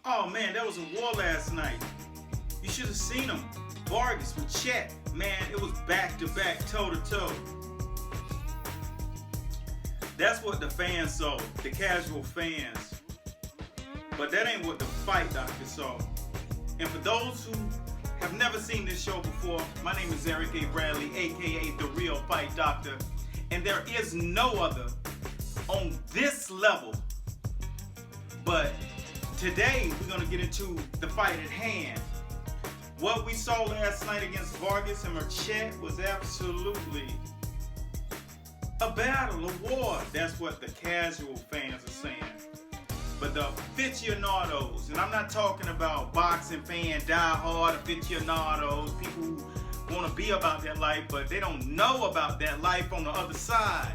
Oh man, that was a war last night. You should have seen them. Vargas with Chet. Man, it was back to back, toe to toe. That's what the fans saw, the casual fans. But that ain't what the fight doctor saw. And for those who have never seen this show before, my name is Eric A. Bradley, aka The Real Fight Doctor. And there is no other on this level. But today we're going to get into the fight at hand. What we saw last night against Vargas and Berchelt was absolutely a battle, a war. That's what the casual fans are saying. But the aficionados, and I'm not talking about boxing fan, die-hard aficionados, people who want to be about that life, but they don't know about that life on the other side.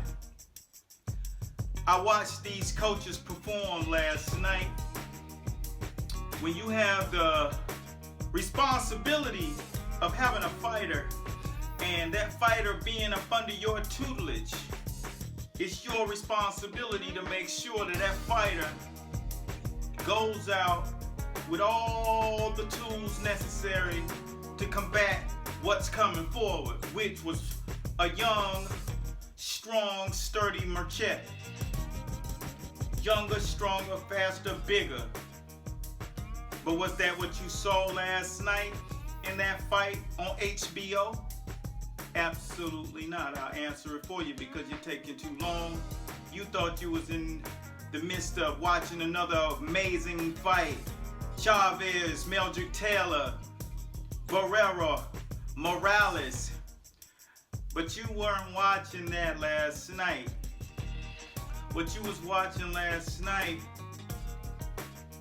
I watched these coaches perform last night. When you have the responsibility of having a fighter and that fighter being up under your tutelage, it's your responsibility to make sure that that fighter goes out with all the tools necessary to combat what's coming forward, which was a young, strong, sturdy Berchelt. Younger, stronger, faster, bigger. But was that what you saw last night in that fight on HBO? Absolutely not. I'll answer it for you because you're taking too long. You thought you was in the midst of watching another amazing fight. Chavez, Mildred Taylor, Barrera, Morales. But you weren't watching that last night. What you was watching last night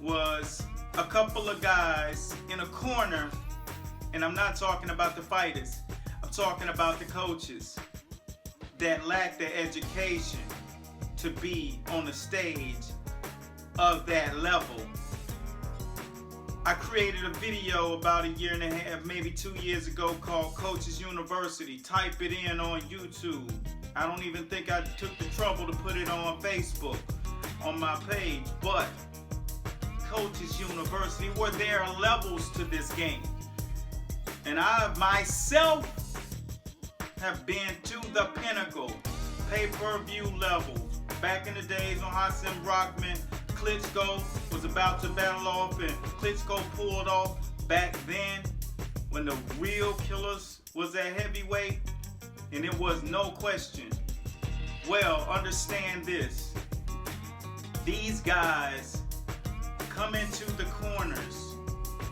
was a couple of guys in a corner, and I'm not talking about the fighters. I'm talking about the coaches that lack the education to be on the stage of that level. I created a video about a year and a half, maybe 2 years ago called Coaches University. Type it in on YouTube. I don't even think I took the trouble to put it on Facebook, on my page, but Coaches University, where there are levels to this game. And I myself have been to the pinnacle, pay-per-view levels. Back in the days on Hassan Rockman, Klitschko was about to battle off and Klitschko pulled off. Back then, when the real killers was at heavyweight, and it was no question. Well, understand this. These guys come into the corners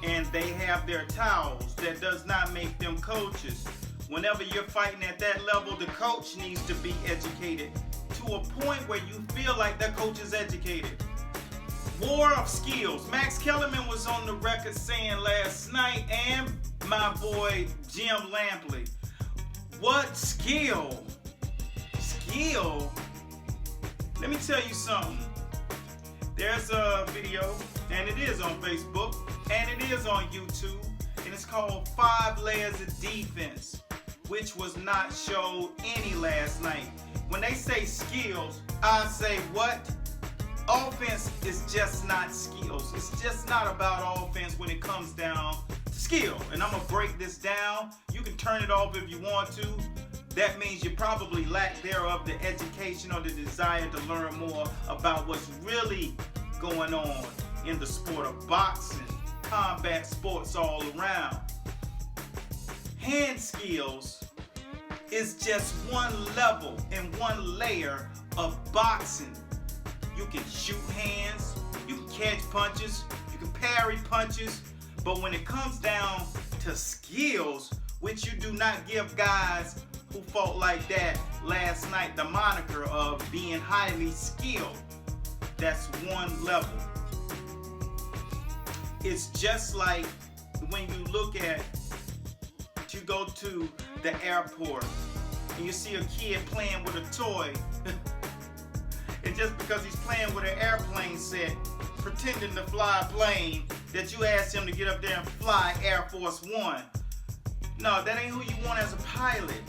and they have their towels. That does not make them coaches. Whenever you're fighting at that level, the coach needs to be educated to a point where you feel like that coach is educated. War of skills. Max Kellerman was on the record saying last night, and my boy Jim Lampley, what skill? Skill? Let me tell you something. There's a video, and it is on Facebook, and it is on YouTube, and it's called 5 Layers of Defense, which was not showed any last night. When they say skills, I say what? Offense is just not skills. It's just not about offense when it comes down to skill. And I'm going to break this down. You can turn it off if you want to. That means you probably lack thereof the education or the desire to learn more about what's really going on in the sport of boxing, combat sports all around. Hand skills is just one level and one layer of boxing. You can shoot hands, you can catch punches, you can parry punches, but when it comes down to skills, which you do not give guys who fought like that last night the moniker of being highly skilled, that's one level. It's just like when you look at, you go to the airport and you see a kid playing with a toy and just because he's playing with an airplane set, pretending to fly a plane, that you ask him to get up there and fly Air Force One. No, that ain't who you want as a pilot.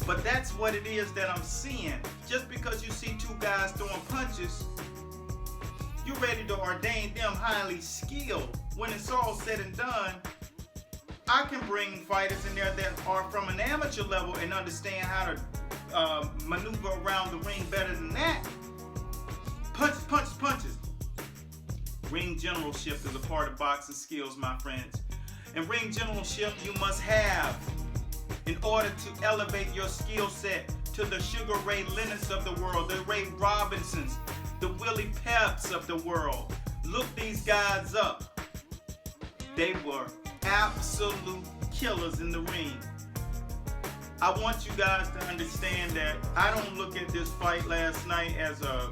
But that's what it is that I'm seeing. Just because you see two guys throwing punches, you're ready to ordain them highly skilled. When it's all said and done, I can bring fighters in there that are from an amateur level and understand how to maneuver around the ring better than that. Punches, punches, punches. Ring generalship is a part of boxing skills, my friends. And ring generalship you must have in order to elevate your skill set to the Sugar Ray Leonards of the world, the Ray Robinsons, the Willie Peps of the world. Look these guys up. They were absolute killers in the ring. I want you guys to understand that I don't look at this fight last night as a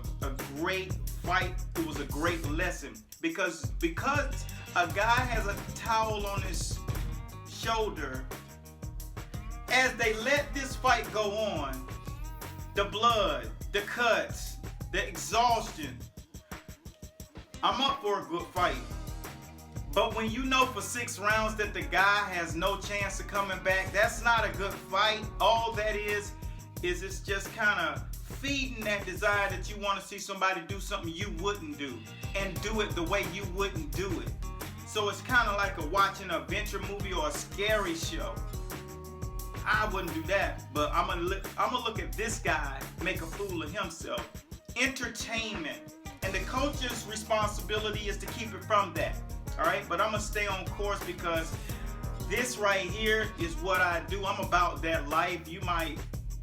great fight. It was a great lesson because a guy has a towel on his shoulder. As they let this fight go on, the blood, the cuts, the exhaustion, I'm up for a good fight. But when you know for 6 rounds that the guy has no chance of coming back, that's not a good fight. All that is it's just kind of feeding that desire that you want to see somebody do something you wouldn't do and do it the way you wouldn't do it. So it's kind of like watching an adventure movie or a scary show. I wouldn't do that, but I'm gonna look at this guy make a fool of himself. Entertainment, and the coach's responsibility is to keep it from that. All right, but I'm gonna stay on course because this right here is what I do. I'm about that life. You might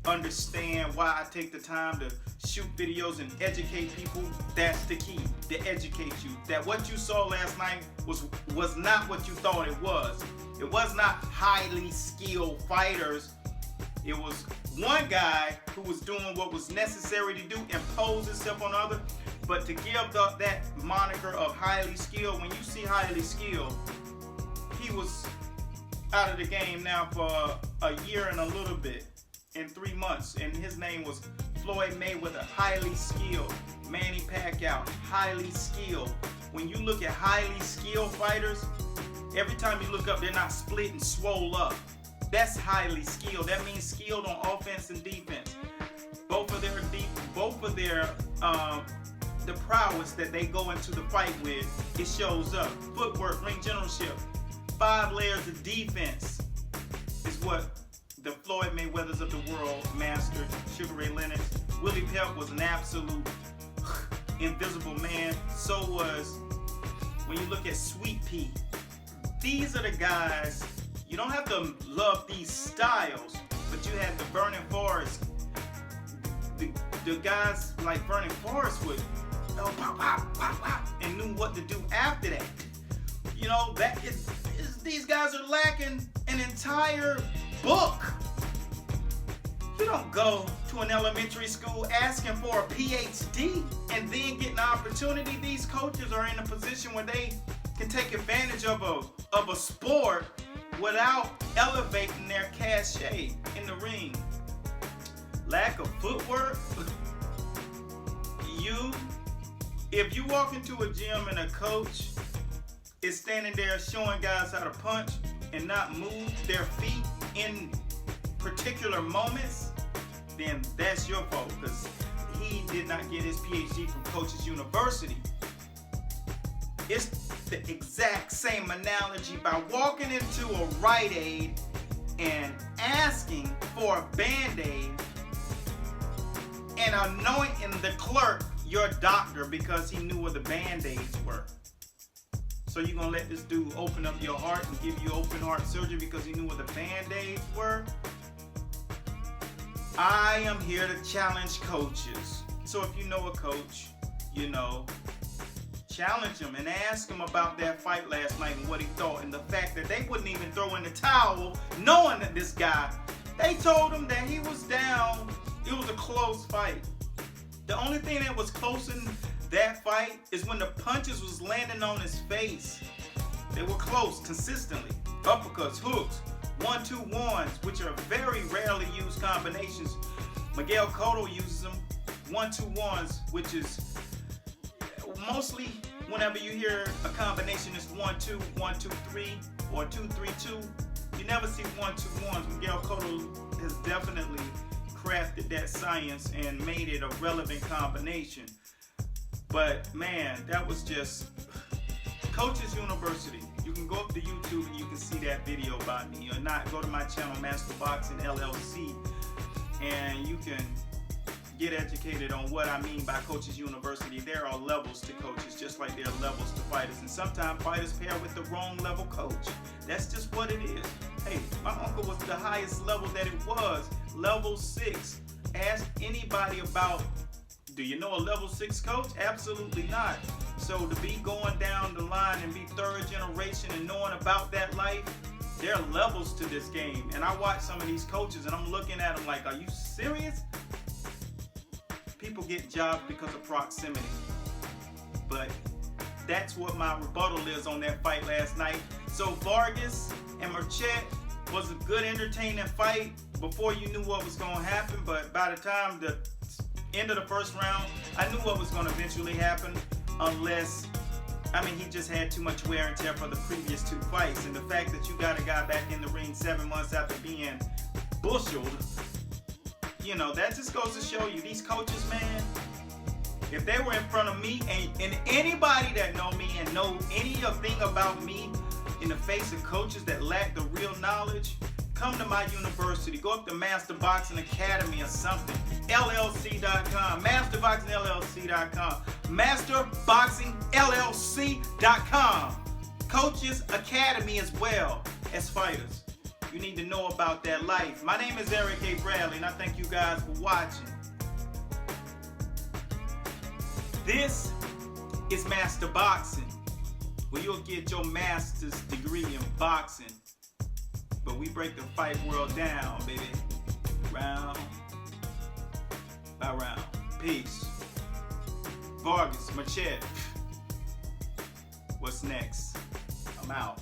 understand why I take the time to shoot videos and educate people. That's the key, to educate you. That what you saw last night was not what you thought it was. It was not highly skilled fighters. It was one guy who was doing what was necessary to do, impose himself on others. But to give that moniker of highly skilled, when you see highly skilled, he was out of the game now for a year and a little bit, in 3 months. And his name was Floyd Mayweather, highly skilled. Manny Pacquiao, highly skilled. When you look at highly skilled fighters, every time you look up, they're not split and swole up. That's highly skilled. That means skilled on offense and defense. Both of their the prowess that they go into the fight with, it shows up. Footwork, ring generalship, 5 layers of defense is what the Floyd Mayweathers of the world mastered. Sugar Ray Leonard, Willie Pep was an absolute invisible man. So was, when you look at Sweet Pea. These are the guys, you don't have to love these styles, but you had the Vernon Forrest. The guys like Vernon Forrest would pop, pop, pop, pop, and knew what to do after that. You know, these guys are lacking an entire book. You don't go to an elementary school asking for a PhD and then get an opportunity. These coaches are in a position where they can take advantage of a sport without elevating their cachet in the ring. Lack of footwork. If you walk into a gym and a coach is standing there showing guys how to punch and not move their feet in particular moments, then that's your fault, because he did not get his PhD from Coaches University. It's the exact same analogy by walking into a Rite Aid and asking for a Band-Aid and anointing the clerk your doctor because he knew where the Band-Aids were. So you're going to let this dude open up your heart and give you open heart surgery because he knew where the Band-Aids were? I am here to challenge coaches. So if you know a coach, challenge him and ask him about that fight last night and what he thought, and the fact that they wouldn't even throw in the towel knowing that this guy, they told him that he was down. It was a close fight. The only thing that was close in that fight is when the punches was landing on his face. They were close consistently. Uppercuts, hooks, 1-2-1s, which are very rarely used combinations. Miguel Cotto uses them. 1-2-1s, which is mostly whenever you hear a combination is 1-2, 1-2-3, or 2-3-2. You never see 1-2-1s. Miguel Cotto has definitely crafted that science and made it a relevant combination. But man, that was just Coaches University. You can go up to YouTube and you can see that video about me. Or not, go to my channel, Master Boxing LLC, and you can get educated on what I mean by Coaches University. There are levels to coaches, just like there are levels to fighters. And sometimes fighters pair with the wrong level coach. That's just what it is. Hey, my uncle was the highest level that it was, level 6. Ask anybody about, do you know a level 6 coach? Absolutely not. So to be going down the line and be third generation and knowing about that life, there are levels to this game. And I watch some of these coaches and I'm looking at them like, are you serious? People get jobs because of proximity. But that's what my rebuttal is on that fight last night. So Vargas and Berchelt was a good, entertaining fight before you knew what was going to happen. But by the time the end of the first round, I knew what was going to eventually happen, unless, I mean, he just had too much wear and tear for the previous 2 fights. And the fact that you got a guy back in the ring 7 months after being busheled, you know, that just goes to show you, these coaches, man, if they were in front of me and anybody that know me and know anything about me in the face of coaches that lack the real knowledge, come to my university. Go up to Master Boxing Academy or something. LLC.com. MasterBoxingLLC.com. MasterBoxingLLC.com. Coaches Academy as well as fighters. You need to know about that life. My name is Eric A. Bradley, and I thank you guys for watching. This is Master Boxing, where you'll get your master's degree in boxing. But we break the fight world down, baby. Round by round. Peace. Vargas, Berchelt. What's next? I'm out.